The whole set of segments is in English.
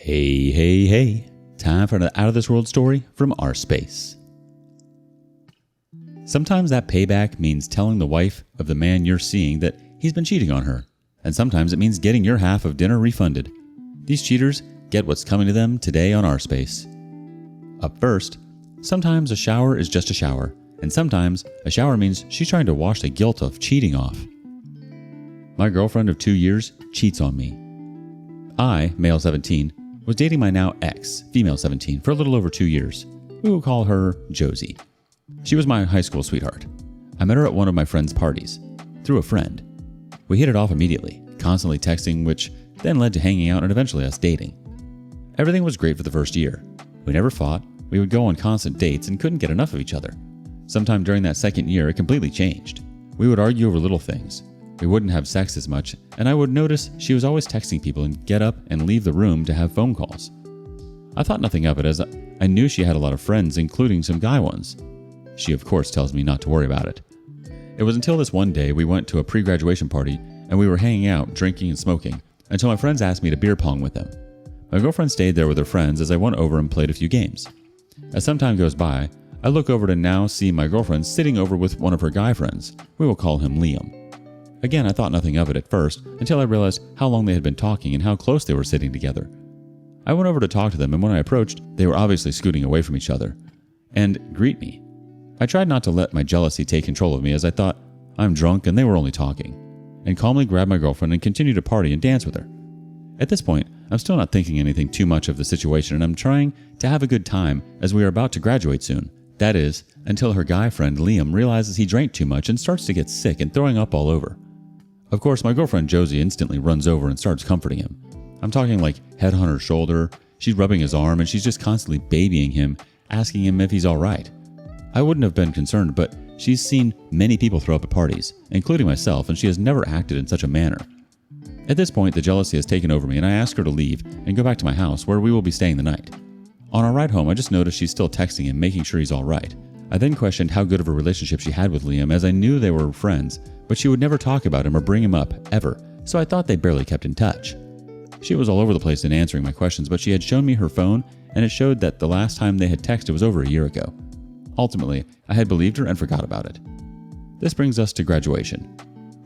Hey. Time for an out-of-this-world story from rSpace. Sometimes that payback means telling the wife of the man you're seeing that he's been cheating on her. And sometimes it means getting your half of dinner refunded. These cheaters get what's coming to them today on rSpace. Up first, sometimes a shower is just a shower. And sometimes a shower means she's trying to wash the guilt of cheating off. My girlfriend of 2 years cheats on me. I, male 17, was dating my now ex, female 17, for a little over 2 years. We will call her Josie. She was my high school sweetheart. I met her at one of my friend's parties, through a friend. We hit it off immediately, constantly texting, which then led to hanging out and eventually us dating. Everything was great for the first year. We never fought, we would go on constant dates and couldn't get enough of each other. Sometime during that second year, it completely changed. We would argue over little things. We wouldn't have sex as much, and I would notice she was always texting people and get up and leave the room to have phone calls. I thought nothing of it as I knew she had a lot of friends, including some guy ones. She, of course, tells me not to worry about it. It was until this one day we went to a pre-graduation party and we were hanging out, drinking and smoking, until my friends asked me to beer pong with them. My girlfriend stayed there with her friends as I went over and played a few games. As some time goes by, I look over to now see my girlfriend sitting over with one of her guy friends. We will call him Liam. Again, I thought nothing of it at first until I realized how long they had been talking and how close they were sitting together. I went over to talk to them, and when I approached, they were obviously scooting away from each other and greet me. I tried not to let my jealousy take control of me as I thought, I'm drunk and they were only talking, and calmly grabbed my girlfriend and continued to party and dance with her. At this point, I'm still not thinking anything too much of the situation, and I'm trying to have a good time as we are about to graduate soon. That is, until her guy friend Liam realizes he drank too much and starts to get sick and throwing up all over. Of course, my girlfriend Josie instantly runs over and starts comforting him. I'm talking like head on her shoulder, she's rubbing his arm, and she's just constantly babying him, asking him if he's alright. I wouldn't have been concerned, but she's seen many people throw up at parties, including myself, and she has never acted in such a manner. At this point, the jealousy has taken over me, and I ask her to leave and go back to my house where we will be staying the night. On our ride home, I just noticed she's still texting him, making sure he's alright. I then questioned how good of a relationship she had with Liam, as I knew they were friends, but she would never talk about him or bring him up, ever, so I thought they barely kept in touch. She was all over the place in answering my questions, but she had shown me her phone, and it showed that the last time they had texted was over a year ago. Ultimately, I had believed her and forgot about it. This brings us to graduation.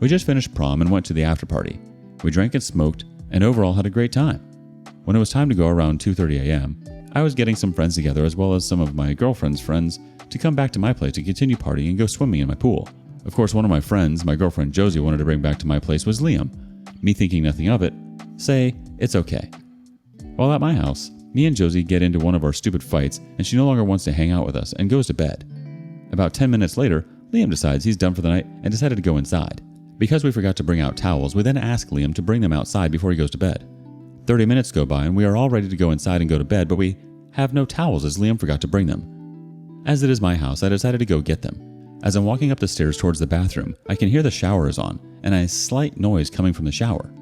We just finished prom and went to the after party. We drank and smoked, and overall had a great time. When it was time to go around 2:30 a.m., I was getting some friends together as well as some of my girlfriend's friends to come back to my place to continue partying and go swimming in my pool. Of course, one of my friends, my girlfriend Josie, wanted to bring back to my place was Liam. Me thinking nothing of it, say, it's okay. While at my house, me and Josie get into one of our stupid fights and she no longer wants to hang out with us and goes to bed. About 10 minutes later, Liam decides he's done for the night and decided to go inside. Because we forgot to bring out towels, we then ask Liam to bring them outside before he goes to bed. 30 minutes go by and we are all ready to go inside and go to bed, but we have no towels as Liam forgot to bring them. As it is my house, I decided to go get them. As I'm walking up the stairs towards the bathroom, I can hear the shower is on and a slight noise coming from the shower.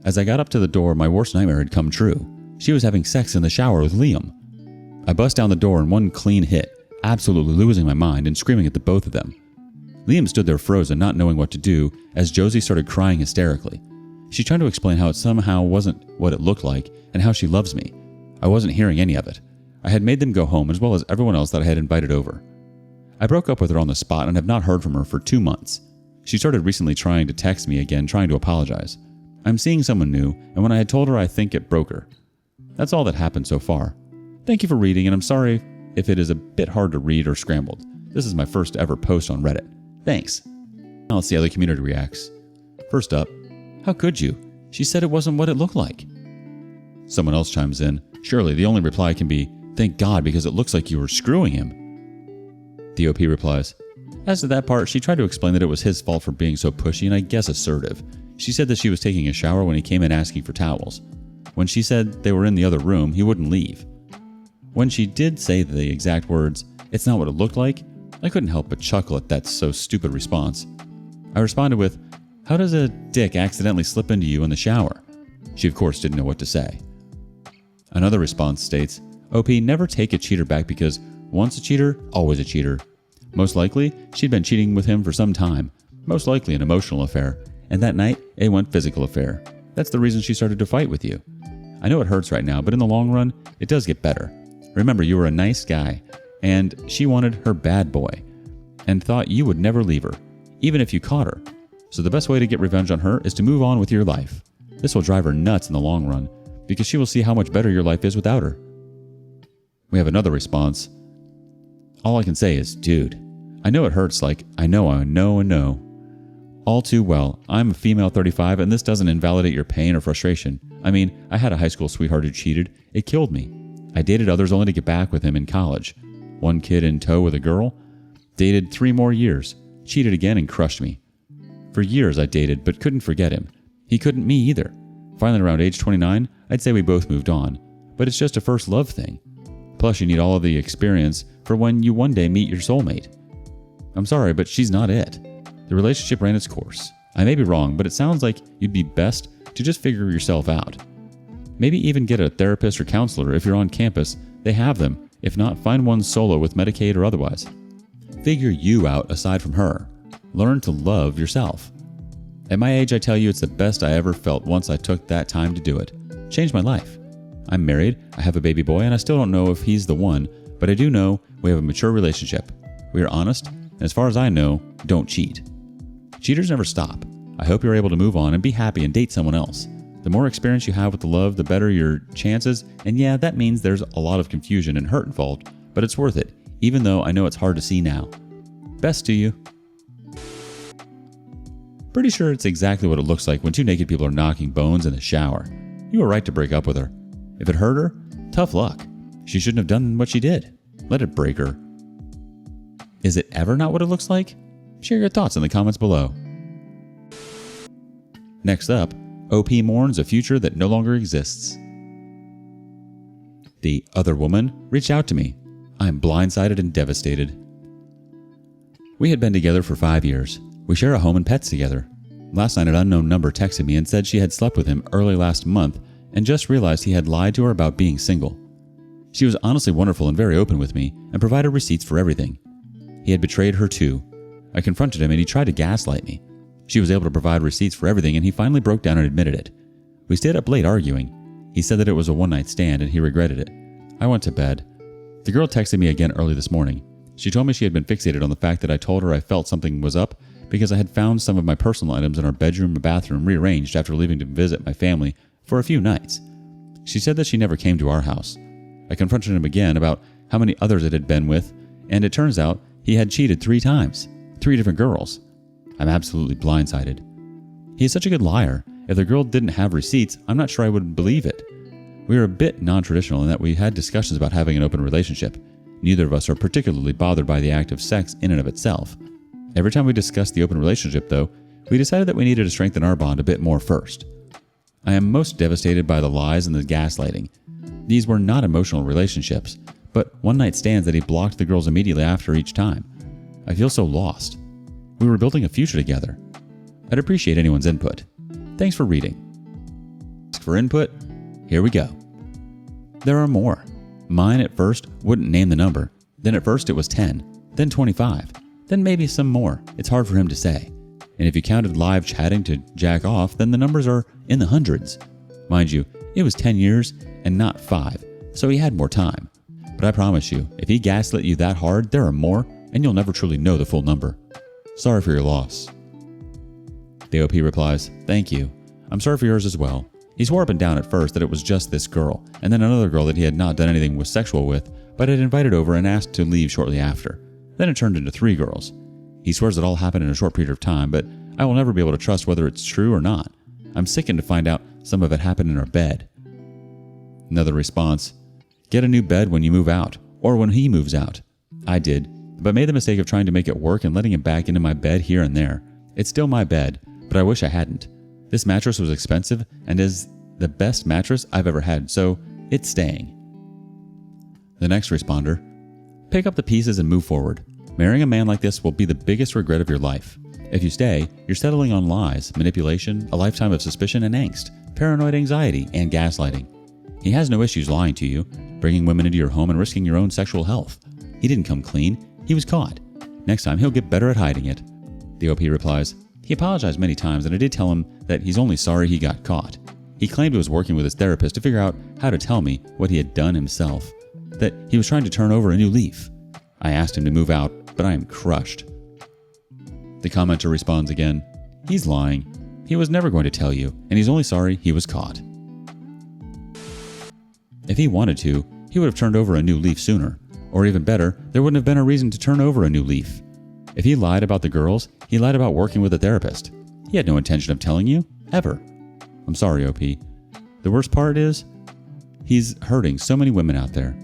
As I got up to the door, my worst nightmare had come true. She was having sex in the shower with Liam. I bust down the door in one clean hit, absolutely losing my mind and screaming at the both of them. Liam stood there frozen, not knowing what to do, as Josie started crying hysterically. She tried to explain how it somehow wasn't what it looked like and how she loves me. I wasn't hearing any of it. I had made them go home as well as everyone else that I had invited over. I broke up with her on the spot and have not heard from her for 2 months. She started recently trying to text me again, trying to apologize. I'm seeing someone new, and when I had told her, I think it broke her. That's all that happened so far. Thank you for reading, and I'm sorry if it is a bit hard to read or scrambled. This is my first ever post on Reddit. Thanks. Now let's see how the community reacts. First up, how could you? She said it wasn't what it looked like. Someone else chimes in, surely the only reply can be, thank God, because it looks like you were screwing him. The OP replies, as to that part, she tried to explain that it was his fault for being so pushy and I guess assertive. She said that she was taking a shower when he came in asking for towels. When she said they were in the other room, he wouldn't leave. When she did say the exact words, it's not what it looked like, I couldn't help but chuckle at that so stupid response. I responded with, how does a dick accidentally slip into you in the shower? She of course didn't know what to say. Another response states, OP, never take a cheater back because once a cheater, always a cheater. Most likely, she'd been cheating with him for some time, most likely an emotional affair, and that night, it went physical affair. That's the reason she started to fight with you. I know it hurts right now, but in the long run, it does get better. Remember, you were a nice guy, and she wanted her bad boy, and thought you would never leave her, even if you caught her. So the best way to get revenge on her is to move on with your life. This will drive her nuts in the long run, because she will see how much better your life is without her. We have another response. All I can say is, dude, I know it hurts like I know. All too well, I'm a female 35 and this doesn't invalidate your pain or frustration. I mean, I had a high school sweetheart who cheated. It killed me. I dated others only to get back with him in college. One kid in tow with a girl. Dated 3 more years. Cheated again and crushed me. For years I dated but couldn't forget him. He couldn't me either. Finally around age 29, I'd say we both moved on. But it's just a first love thing. Plus you need all of the experience for when you one day meet your soulmate. I'm sorry, but she's not it. The relationship ran its course. I may be wrong, but it sounds like you'd be best to just figure yourself out. Maybe even get a therapist or counselor if you're on campus. They have them. If not, find one solo with Medicaid or otherwise. Figure you out aside from her. Learn to love yourself. At my age, I tell you it's the best I ever felt once I took that time to do it. Changed my life. I'm married, I have a baby boy, and I still don't know if he's the one, but I do know we have a mature relationship. We are honest, and as far as I know, don't cheat. Cheaters never stop. I hope you're able to move on and be happy and date someone else. The more experience you have with the love, the better your chances, and yeah, that means there's a lot of confusion and hurt involved, but it's worth it, even though I know it's hard to see now. Best to you. Pretty sure it's exactly what it looks like when 2 naked people are knocking bones in the shower. You were right to break up with her. If it hurt her, tough luck. She shouldn't have done what she did. Let it break her. Is it ever not what it looks like? Share your thoughts in the comments below. Next up, OP mourns a future that no longer exists. The other woman reached out to me. I am blindsided and devastated. We had been together for 5 years. We share a home and pets together. Last night an unknown number texted me and said she had slept with him early last month and just realized he had lied to her about being single. She was honestly wonderful and very open with me and provided receipts for everything. He had betrayed her too. I confronted him and he tried to gaslight me. She was able to provide receipts for everything and he finally broke down and admitted it. We stayed up late arguing. He said that it was a one-night stand and he regretted it. I went to bed. The girl texted me again early this morning. She told me she had been fixated on the fact that I told her I felt something was up because I had found some of my personal items in our bedroom and bathroom rearranged after leaving to visit my family for a few nights. She said that she never came to our house. I confronted him again about how many others it had been with, and it turns out he had cheated 3 times, 3 different girls. I'm absolutely blindsided. He is such a good liar. If the girl didn't have receipts, I'm not sure I would believe it. We are a bit non-traditional in that we had discussions about having an open relationship. Neither of us are particularly bothered by the act of sex in and of itself. Every time we discussed the open relationship, though, we decided that we needed to strengthen our bond a bit more first. I am most devastated by the lies and the gaslighting. These were not emotional relationships, but one-night stands that he blocked the girls immediately after each time. I feel so lost. We were building a future together. I'd appreciate anyone's input. Thanks for reading. Ask for input? Here we go. There are more. Mine at first wouldn't name the number. Then at first it was 10, then 25, then maybe some more. It's hard for him to say. And if you counted live chatting to jack off, then the numbers are in the hundreds. Mind you, it was 10 years and not 5, so he had more time. But I promise you, if he gaslit you that hard, there are more, and you'll never truly know the full number. Sorry for your loss. The OP replies, thank you. I'm sorry for yours as well. He swore up and down at first that it was just this girl, and then another girl that he had not done anything with sexual with, but had invited over and asked to leave shortly after. Then it turned into 3 girls. He swears it all happened in a short period of time, but I will never be able to trust whether it's true or not. I'm sickened to find out some of it happened in our bed. Another response, get a new bed when you move out, or when he moves out. I did, but made the mistake of trying to make it work and letting him back into my bed here and there. It's still my bed, but I wish I hadn't. This mattress was expensive and is the best mattress I've ever had, so it's staying. The next responder, pick up the pieces and move forward. Marrying a man like this will be the biggest regret of your life. If you stay, you're settling on lies, manipulation, a lifetime of suspicion and angst, paranoid anxiety, and gaslighting. He has no issues lying to you, bringing women into your home and risking your own sexual health. He didn't come clean. He was caught. Next time, he'll get better at hiding it. The OP replies, he apologized many times and I did tell him that he's only sorry he got caught. He claimed he was working with his therapist to figure out how to tell me what he had done himself, that he was trying to turn over a new leaf. I asked him to move out, but I am crushed. The commenter responds again, "He's lying. He was never going to tell you, and he's only sorry he was caught." If he wanted to, he would have turned over a new leaf sooner. Or even better, there wouldn't have been a reason to turn over a new leaf. If he lied about the girls, he lied about working with a therapist. He had no intention of telling you, ever. I'm sorry, OP. The worst part is, he's hurting so many women out there.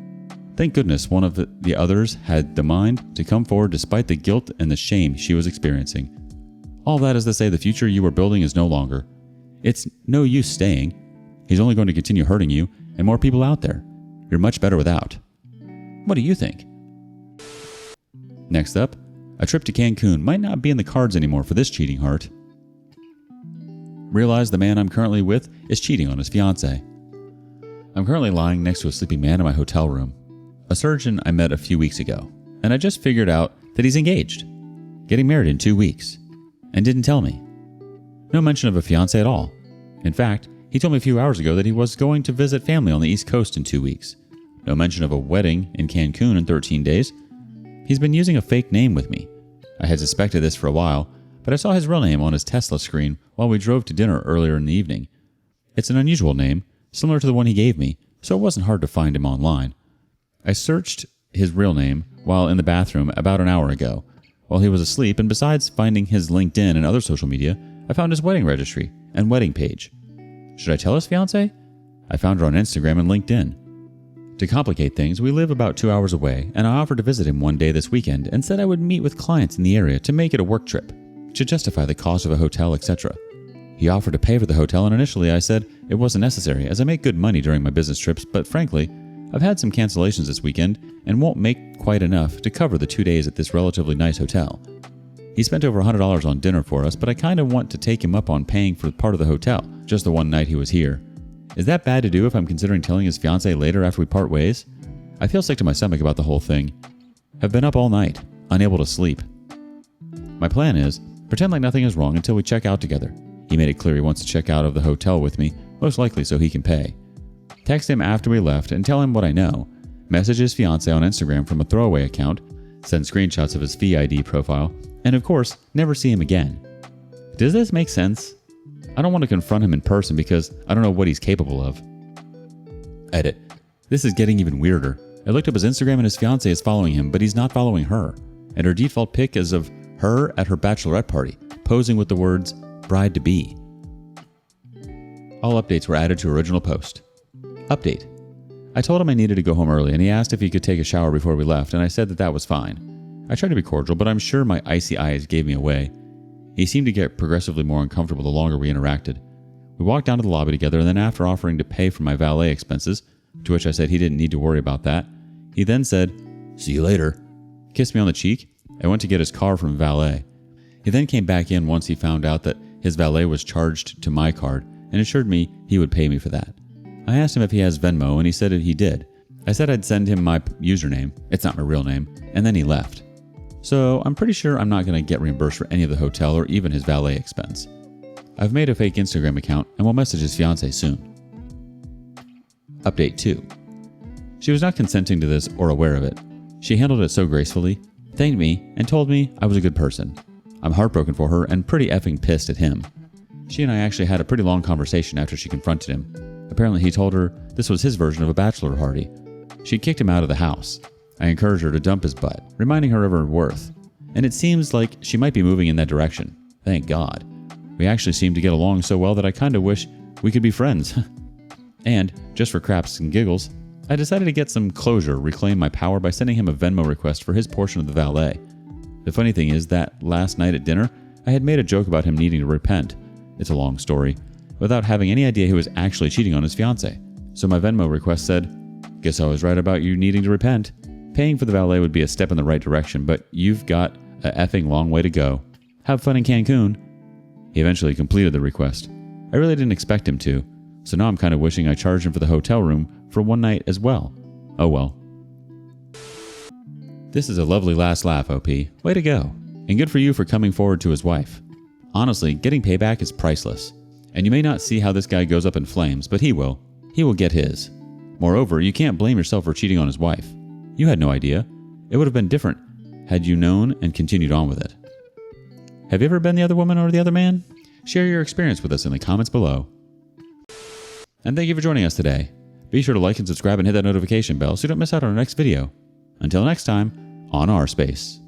Thank goodness one of the others had the mind to come forward despite the guilt and the shame she was experiencing. All that is to say the future you were building is no longer. It's no use staying. He's only going to continue hurting you and more people out there. You're much better without. What do you think? Next up, a trip to Cancun might not be in the cards anymore for this cheating heart. Realize the man I'm currently with is cheating on his fiancée. I'm currently lying next to a sleeping man in my hotel room, a surgeon I met a few weeks ago, and I just figured out that he's engaged, getting married in 2 weeks, and didn't tell me. No mention of a fiancé at all. In fact, he told me a few hours ago that he was going to visit family on the East Coast in 2 weeks. No mention of a wedding in Cancun in 13 days. He's been using a fake name with me. I had suspected this for a while, but I saw his real name on his Tesla screen while we drove to dinner earlier in the evening. It's an unusual name, similar to the one he gave me, so it wasn't hard to find him online. I searched his real name while in the bathroom about an hour ago, while he was asleep, and besides finding his LinkedIn and other social media, I found his wedding registry and wedding page. Should I tell his fiancée? I found her on Instagram and LinkedIn. To complicate things, we live about 2 hours away, and I offered to visit him one day this weekend and said I would meet with clients in the area to make it a work trip, to justify the cost of a hotel, etc. He offered to pay for the hotel, and initially I said it wasn't necessary as I make good money during my business trips, but frankly, I've had some cancellations this weekend and won't make quite enough to cover the 2 days at this relatively nice hotel. He spent over $100 on dinner for us, but I kind of want to take him up on paying for part of the hotel, just the one night he was here. Is that bad to do if I'm considering telling his fiancée later after we part ways? I feel sick to my stomach about the whole thing. Have been up all night, unable to sleep. My plan is, pretend like nothing is wrong until we check out together. He made it clear he wants to check out of the hotel with me, most likely so he can pay. Text him after we left and tell him what I know. Message his fiancée on Instagram from a throwaway account, send screenshots of his Fee ID profile, and of course, never see him again. Does this make sense? I don't want to confront him in person because I don't know what he's capable of. Edit. This is getting even weirder. I looked up his Instagram and his fiancée is following him, but he's not following her. And her default pic is of her at her bachelorette party, posing with the words, bride-to-be. All updates were added to original post. Update. I told him I needed to go home early and he asked if he could take a shower before we left, and I said that was fine. I tried to be cordial, but I'm sure my icy eyes gave me away. He seemed to get progressively more uncomfortable the longer we interacted. We walked down to the lobby together, and then after offering to pay for my valet expenses, to which I said he didn't need to worry about that, he then said, "See you later," kissed me on the cheek. I went to get his car from valet. He then came back in once he found out that his valet was charged to my card and assured me he would pay me for that. I asked him if he has Venmo, and he said that he did. I said I'd send him my username, it's not my real name, and then he left. So I'm pretty sure I'm not going to get reimbursed for any of the hotel or even his valet expense. I've made a fake Instagram account and will message his fiancée soon. Update 2. She was not consenting to this or aware of it. She handled it so gracefully, thanked me, and told me I was a good person. I'm heartbroken for her and pretty effing pissed at him. She and I actually had a pretty long conversation after she confronted him. Apparently he told her this was his version of a bachelor party. She kicked him out of the house. I encouraged her to dump his butt, reminding her of her worth. And it seems like she might be moving in that direction. Thank God. We actually seem to get along so well that I kind of wish we could be friends. And, just for craps and giggles, I decided to get some closure, reclaim my power by sending him a Venmo request for his portion of the valet. The funny thing is that last night at dinner, I had made a joke about him needing to repent. It's a long story, without having any idea he was actually cheating on his fiancée. So my Venmo request said, "Guess I was right about you needing to repent. Paying for the valet would be a step in the right direction, but you've got a effing long way to go. Have fun in Cancun." He eventually completed the request. I really didn't expect him to, so now I'm kind of wishing I charged him for the hotel room for one night as well. Oh well. This is a lovely last laugh, OP. Way to go. And good for you for coming forward to his wife. Honestly, getting payback is priceless. And you may not see how this guy goes up in flames, but he will. He will get his. Moreover, you can't blame yourself for cheating on his wife. You had no idea. It would have been different had you known and continued on with it. Have you ever been the other woman or the other man? Share your experience with us in the comments below. And thank you for joining us today. Be sure to like and subscribe and hit that notification bell so you don't miss out on our next video. Until next time, on rSpace.